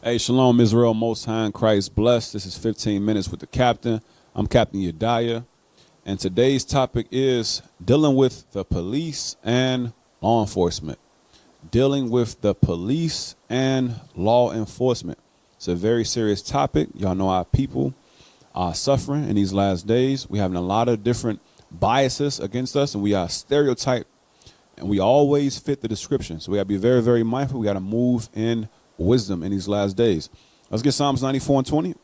Hey, Shalom, Israel, Most High in Christ blessed. This is 15 Minutes with the Captain. I'm Captain Yediah, and today's topic is dealing with the police and law enforcement. Dealing with the police and law enforcement. It's a very serious topic. Y'all know our people are suffering in these last days. We're having a lot of different biases against us, and we are stereotyped, and we always fit the description. So we got to be very, very mindful. We got to move in wisdom in these last days. Let's get Psalms 94 and 20.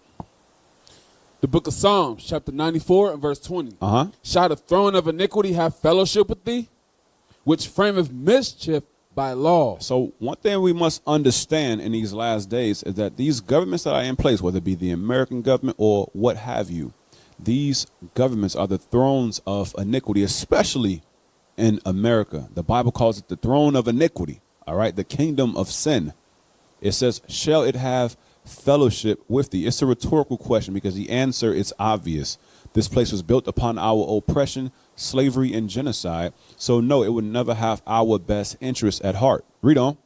The book of Psalms, chapter 94 and verse 20. Shall the throne of iniquity have fellowship with thee, which frameth mischief by law? So one thing we must understand in these last days is that these governments that are in place, whether it be the American government or what have you, these governments are the thrones of iniquity, especially in America. The Bible calls it the throne of iniquity, all right, the kingdom of sin. It says, shall it have fellowship with thee? It's a rhetorical question because the answer is obvious. This place was built upon our oppression, slavery, and genocide. So no, it would never have our best interests at heart. Read on.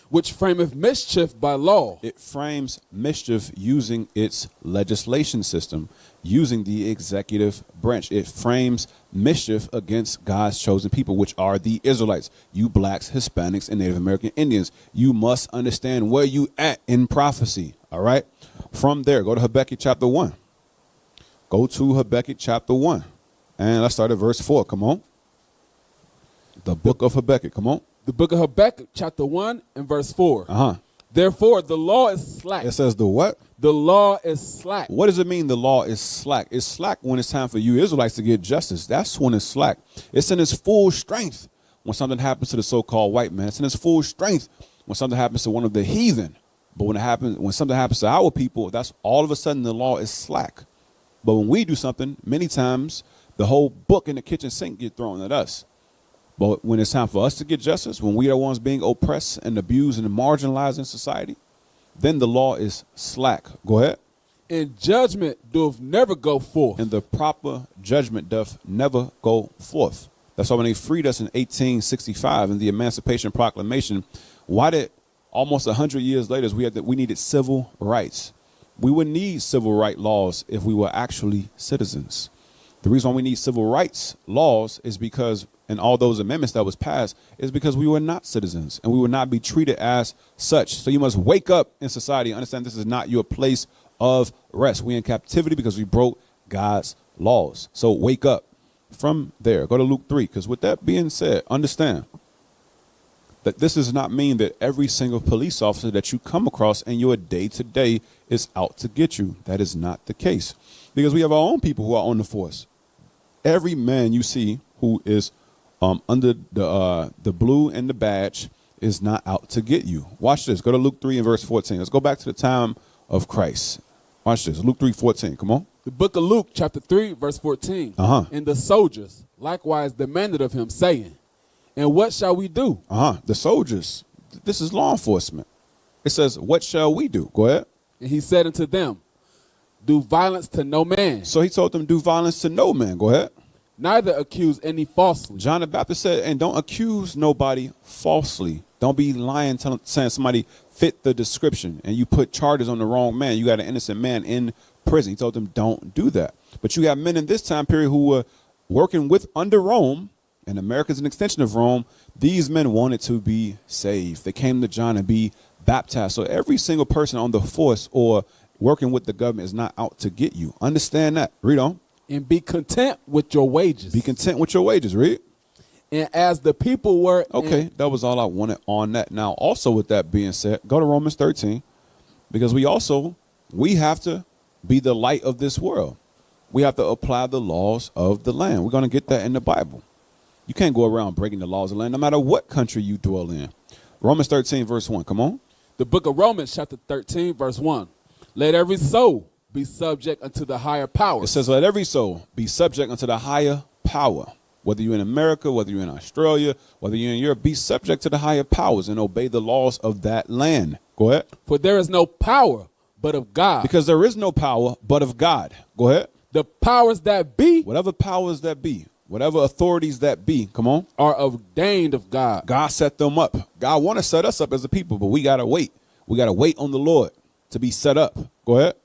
Which frameth mischief by law. It frames mischief using its legislation system, using the executive branch. It frames mischief against God's chosen people, which are the Israelites, you blacks, Hispanics, and Native American Indians. You must understand where you at in prophecy. All right. From there, go to Habakkuk chapter 1. Go to Habakkuk chapter 1. And let's start at verse 4. Come on. The book of Habakkuk. Come on. The book of Habakkuk, chapter 1 and verse 4. Therefore, the law is slack. It says the what? The law is slack. What does it mean the law is slack? It's slack when it's time for you Israelites to get justice. That's when it's slack. It's in its full strength when something happens to the so-called white man. It's in its full strength when something happens to one of the heathen. But when something happens to our people, that's all of a sudden the law is slack. But when we do something, many times the whole book in the kitchen sink get thrown at us. But when it's time for us to get justice, when we are the ones being oppressed and abused and marginalized in society, then the law is slack. Go ahead. And judgment doth never go forth. And the proper judgment doth never go forth. That's why when they freed us in 1865 in the Emancipation Proclamation, why did almost 100 years later we needed civil rights? We would need civil right laws if we were actually citizens. The reason why we need civil rights laws is because, and all those amendments that was passed, is because we were not citizens and we would not be treated as such. So you must wake up in society and understand this is not your place of rest. We're in captivity because we broke God's laws. So wake up. From there, go to Luke 3, because with that being said, understand that this does not mean that every single police officer that you come across in your day-to-day is out to get you. That is not the case, because we have our own people who are on the force. Every man you see who is under the blue and the badge is not out to get you. Watch this. Go to Luke 3 and verse 14. Let's go back to the time of Christ. Watch this. Luke 3:14. Come on. The book of Luke, chapter 3, verse 14. And the soldiers likewise demanded of him, saying, and what shall we do? The soldiers. This is law enforcement. It says, what shall we do? Go ahead. And he said unto them, do violence to no man. So he told them, do violence to no man. Go ahead. Neither accuse any falsely. John the Baptist said, and don't accuse nobody falsely. Don't be lying, saying somebody fit the description and you put charges on the wrong man. You got an innocent man in prison. He told them, don't do that. But you got men in this time period who were working under Rome, and America is an extension of Rome. These men wanted to be saved. They came to John and be baptized. So every single person on the force or working with the government is not out to get you. Understand that. Read on. And be content with your wages. Be content with your wages. Read. And as the people were. Okay, that was all I wanted on that. Now, also with that being said, go to Romans 13, because we have to be the light of this world. We have to apply the laws of the land. We're going to get that in the Bible. You can't go around breaking the laws of the land, no matter what country you dwell in. Romans 13, verse 1. Come on. The book of Romans, chapter 13, verse 1. Let every soul be subject unto the higher power. It says, let every soul be subject unto the higher power. Whether you're in America, whether you're in Australia, whether you're in Europe, be subject to the higher powers and obey the laws of that land. Go ahead. For there is no power but of God. Because there is no power but of God. Go ahead. The powers that be. Whatever powers that be. Whatever authorities that be. Come on. Are ordained of God. God set them up. God want to set us up as a people, but we got to wait. We got to wait on the Lord. to be set up. Go ahead.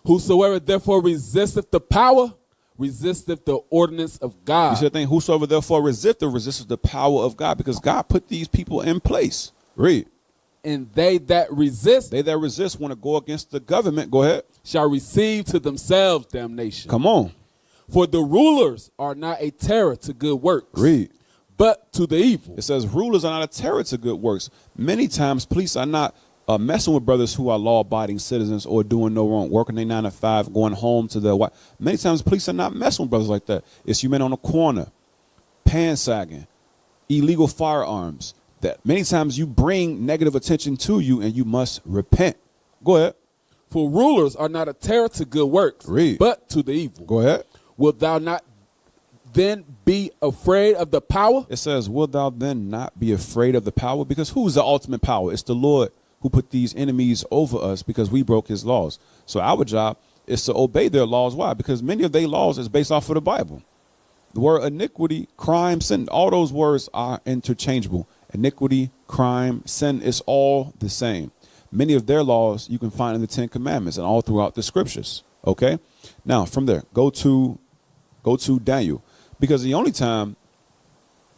Whosoever therefore resisteth the power, resisteth the ordinance of God. You said the thing, whosoever therefore resisteth the power of God, because God put these people in place. Read. And they that resist want to go against the government. Go ahead. shall receive to themselves damnation. Come on. For the rulers are not a terror to good works. Read. But to the evil. It says rulers are not a terror to good works. Many times police are not messing with brothers who are law-abiding citizens or doing no wrong, working their 9 to 5, going home to their wife. Many times police are not messing with brothers like that. It's you men on the corner, pan-sagging, illegal firearms. That many times you bring negative attention to you and you must repent. Go ahead. For rulers are not a terror to good works, Read. but to the evil. Go ahead. Wilt thou not then be afraid of the power? It says, wilt thou then not be afraid of the power? Because who's the ultimate power? It's the Lord who put these enemies over us because we broke his laws. So our job is to obey their laws. Why? Because many of their laws is based off of the Bible. The word iniquity, crime, sin, all those words are interchangeable. Iniquity, crime, sin is all the same. Many of their laws you can find in the 10 Commandments and all throughout the scriptures. Okay. Now from there, go to Daniel, because the only time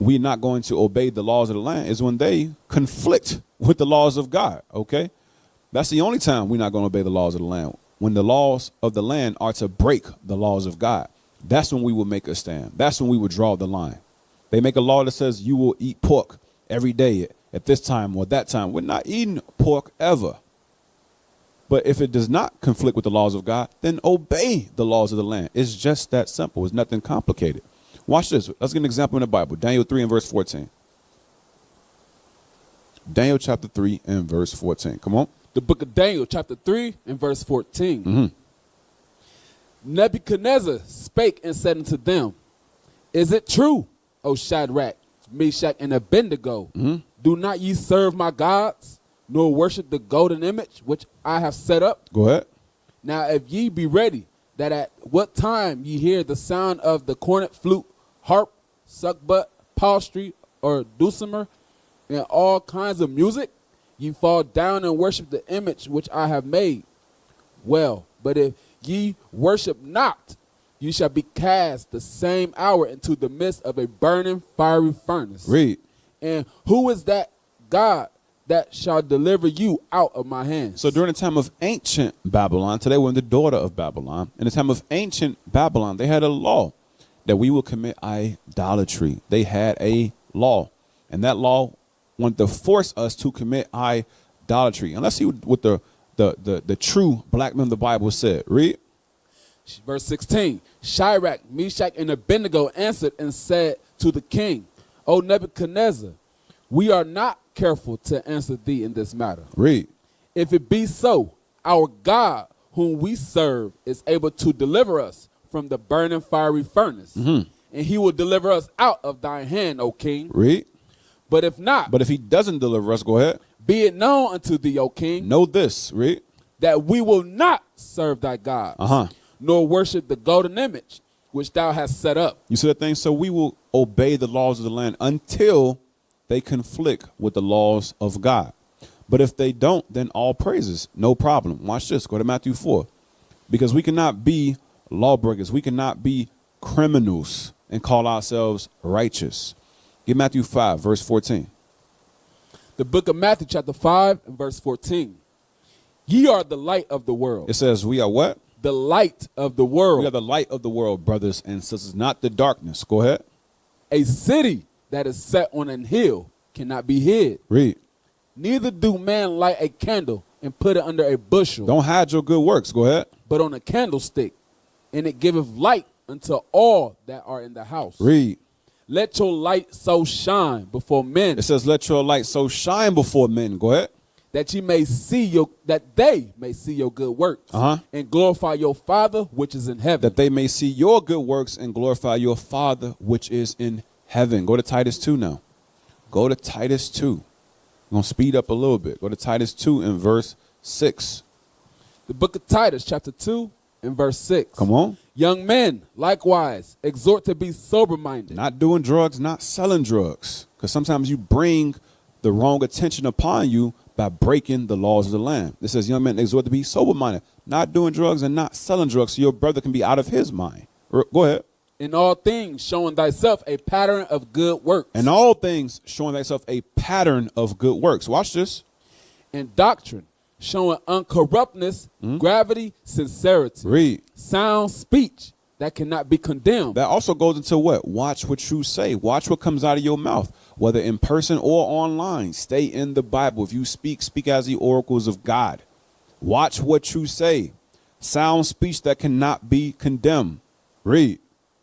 we're not going to obey the laws of the land is when they conflict with the laws of God. Okay. That's the only time we're not going to obey the laws of the land. When the laws of the land are to break the laws of God, that's when we will make a stand. That's when we would draw the line. They make a law that says you will eat pork every day at this time or that time. We're not eating pork ever. But if it does not conflict with the laws of God, then obey the laws of the land. It's just that simple. It's nothing complicated. Watch this. Let's get an example in the Bible. Daniel 3 and verse 14. Daniel chapter 3 and verse 14. Come on. The book of Daniel chapter 3 and verse 14. Mm-hmm. Nebuchadnezzar spake and said unto them, is it true, O Shadrach, Meshach, and Abednego, do not ye serve my gods, nor worship the golden image which I have set up? Go ahead. Now if ye be ready, that at what time ye hear the sound of the cornet, flute, harp, suckbut, psaltery, or dulcimer, and all kinds of music, ye fall down and worship the image which I have made. Well, but if ye worship not, you shall be cast the same hour into the midst of a burning fiery furnace. Read. And who is that God that shall deliver you out of my hands? So during the time of ancient Babylon, today we're in the daughter of Babylon. In the time of ancient Babylon, they had a law that we will commit idolatry. They had a law, and that law wanted to force us to commit idolatry. And let's see what the true black man of the Bible said. Read. Verse 16, Shadrach, Meshach, and Abednego answered and said to the king, O Nebuchadnezzar, we are not careful to answer thee in this matter. Read. If it be so, our God, whom we serve, is able to deliver us from the burning fiery furnace, and he will deliver us out of thine hand, O king. Read. But if not, But if he doesn't deliver us, go ahead. be it known unto thee, O king, Know this. Read. that we will not serve thy gods, nor worship the golden image which thou hast set up. You see that thing? So we will obey the laws of the land until they conflict with the laws of God. But if they don't, then all praises, no problem. Watch this. Go to Matthew 4. Because we cannot be lawbreakers. We cannot be criminals and call ourselves righteous. Get Matthew 5, verse 14. The book of Matthew chapter 5 and verse 14. Ye are the light of the world. It says we are what? The light of the world. We are the light of the world, brothers and sisters, not the darkness. Go ahead. A city that is set on an hill cannot be hid. Read. Neither do man light a candle and put it under a bushel, Don't hide your good works. Go ahead. but on a candlestick, and it giveth light unto all that are in the house. Read. Let your light so shine before men, It says, let your light so shine before men. Go ahead. that they may see your good works, and glorify your Father which is in heaven. That they may see your good works and glorify your Father which is in heaven. Go to Titus 2 now. Go to Titus 2. I'm going to speed up a little bit. Go to Titus 2 and verse 6. The book of Titus chapter 2 and verse 6. Come on. Young men, likewise, exhort to be sober-minded. Not doing drugs, not selling drugs. Because sometimes you bring the wrong attention upon you by breaking the laws of the land. It says, young men exhort to be sober-minded, not doing drugs and not selling drugs, so your brother can be out of his mind. Go ahead. In all things, showing thyself a pattern of good works. In all things, showing thyself a pattern of good works. Watch this. In doctrine, showing uncorruptness, gravity, sincerity. Read. Sound speech that cannot be condemned. That also goes into what? Watch what you say. Watch what comes out of your mouth, whether in person or online. Stay in the Bible. If you speak, speak as the oracles of God. Watch what you say. Sound speech that cannot be condemned. Read.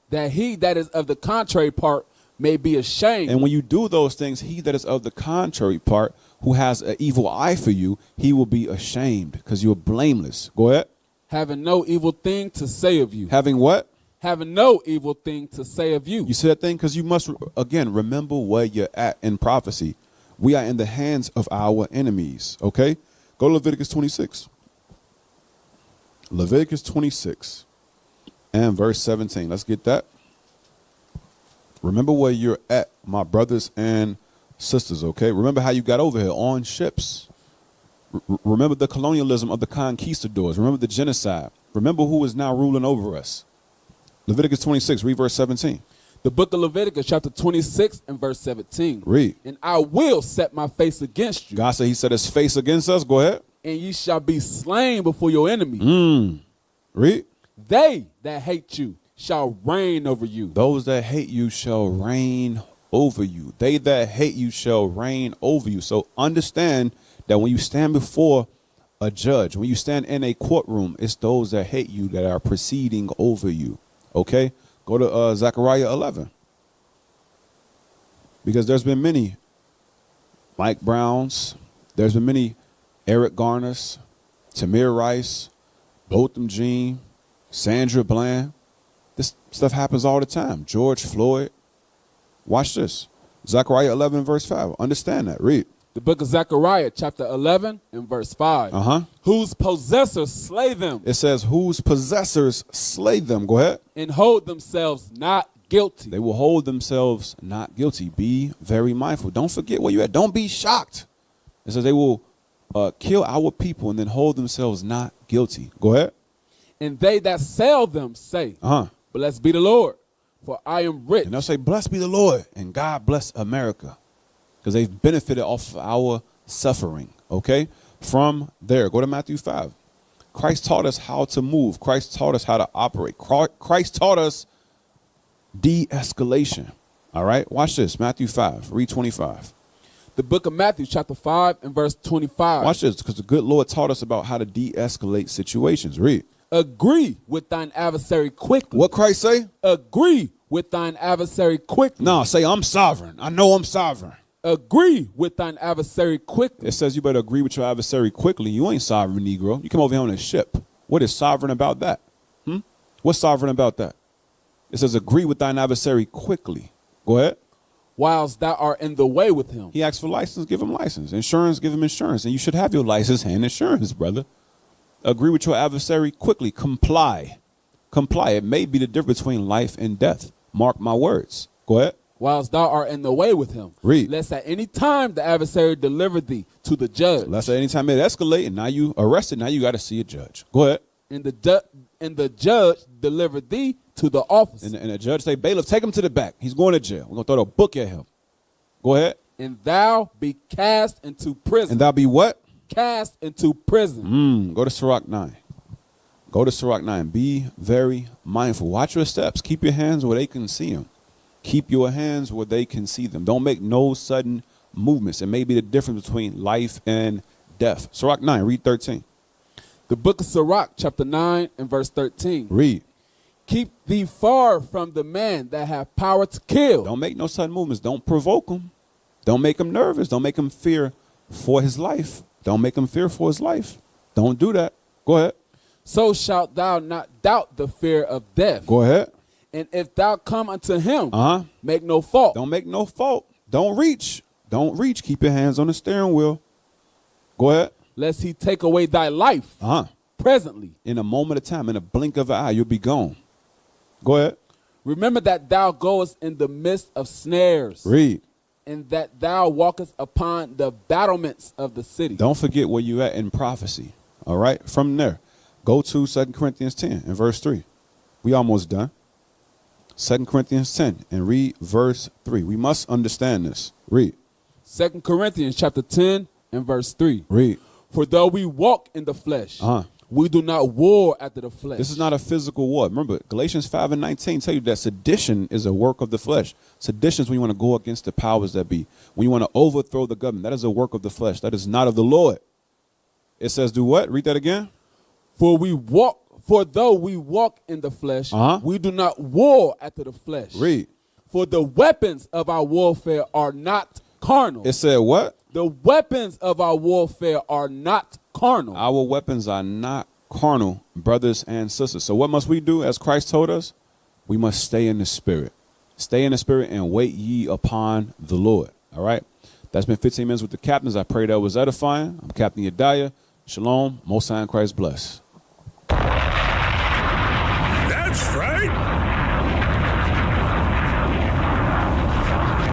That he that is of the contrary part may be ashamed. And when you do those things, he that is of the contrary part, who has an evil eye for you, he will be ashamed because you're blameless. Go ahead. Having no evil thing to say of you. Having what? Having no evil thing to say of you. You see that thing? Because you must, again, remember where you're at in prophecy. We are in the hands of our enemies. Okay? Go to Leviticus 26. Leviticus 26 and verse 17. Let's get that. Remember where you're at, my brothers and sisters, okay? Remember how you got over here on ships. Remember the colonialism of the conquistadors. Remember the genocide. Remember who is now ruling over us. Leviticus 26, read verse 17. The book of Leviticus, chapter 26 and verse 17. Read. And I will set my face against you. God said he set his face against us. Go ahead. And ye shall be slain before your enemy. Read. They that hate you shall reign over you. Those that hate you shall reign over you. They that hate you shall reign over you. So understand that when you stand before a judge, when you stand in a courtroom, it's those that hate you that are proceeding over you. Okay? Go to Zechariah 11. Because there's been many Mike Browns. There's been many Eric Garners, Tamir Rice, Botham Jean, Sandra Bland. This stuff happens all the time. George Floyd. Watch this. Zechariah 11 verse 5. Understand that. Read. The book of Zechariah, chapter 11 and verse 5. Whose possessors slay them. It says, whose possessors slay them. Go ahead. And hold themselves not guilty. They will hold themselves not guilty. Be very mindful. Don't forget where you're at. Don't be shocked. It says they will kill our people and then hold themselves not guilty. Go ahead. And they that sell them say, blessed be the Lord, for I am rich. And they'll say, blessed be the Lord, and God bless America. Because they've benefited off of our suffering. Okay? From there, go to Matthew 5. Christ taught us how to move. Christ taught us how to operate. Christ taught us de-escalation. All right? Watch this. Matthew 5. Read 25. The book of Matthew, chapter 5 and verse 25. Watch this, because the good Lord taught us about how to de-escalate situations. Read. Agree with thine adversary quickly. What Christ say? Agree with thine adversary quickly. No, say I'm sovereign. I know I'm sovereign. Agree with thine adversary quickly. It says you better agree with your adversary quickly. You ain't sovereign, Negro. You come over here on a ship. What is sovereign about that? What's sovereign about that? It says agree with thine adversary quickly. Go ahead. Whilst thou art in the way with him. He asks for license, give him license. Insurance, give him insurance. And you should have your license and insurance, brother. Agree with your adversary quickly. Comply. Comply. It may be the difference between life and death. Mark my words. Go ahead. Whilst thou art in the way with him. Read. Lest at any time the adversary deliver thee to the judge. Lest at any time it escalate and now you arrested. Now you got to see a judge. Go ahead. And the judge deliver thee to the office. And the judge say, bailiff, take him to the back. He's going to jail. We're going to throw the book at him. Go ahead. And thou be cast into prison. And thou be what? Cast into prison. Go to Sirach 9. Go to Sirach 9. Be very mindful. Watch your steps. Keep your hands where they can see them. Keep your hands where they can see them. Don't make no sudden movements. It may be the difference between life and death. Sirach 9, read 13. The book of Sirach, chapter 9 and verse 13. Read. Keep thee far from the man that have power to kill. Don't make no sudden movements. Don't provoke him. Don't make him nervous. Don't make him fear for his life. Don't make him fear for his life. Don't do that. Go ahead. So shalt thou not doubt the fear of death. Go ahead. And if thou come unto him, make no fault. fault. Don't make no fault. Don't reach. Don't reach. Keep your hands on the steering wheel. Go ahead. Lest he take away thy life presently. In a moment of time, in a blink of an eye, you'll be gone. Go ahead. Remember that thou goest in the midst of snares. Read. and that thou walkest upon the battlements of the city. Don't forget where you at in prophecy. All right. From there, go to 2 Corinthians 10 and verse 3. We almost done. 2 Corinthians 10 and read verse 3. We must understand this. Read. 2 Corinthians chapter 10 and verse 3. Read. For though we walk in the flesh, we do not war after the flesh. This is not a physical war. Remember, Galatians 5 and 19 tell you that sedition is a work of the flesh. Sedition is when you want to go against the powers that be. When you want to overthrow the government. That is a work of the flesh. That is not of the Lord. It says do what? Read that again. For though we walk in the flesh, we do not war after the flesh. Read. For the weapons of our warfare are not carnal. It said what? The weapons of our warfare are not carnal. Our weapons are not carnal, brothers and sisters. So what must we do as Christ told us? We must stay in the spirit. Stay in the spirit and wait ye upon the Lord. All right. That's been 15 minutes with the captains. I pray that was edifying. I'm Captain Yediah. Shalom. Most High in Christ bless.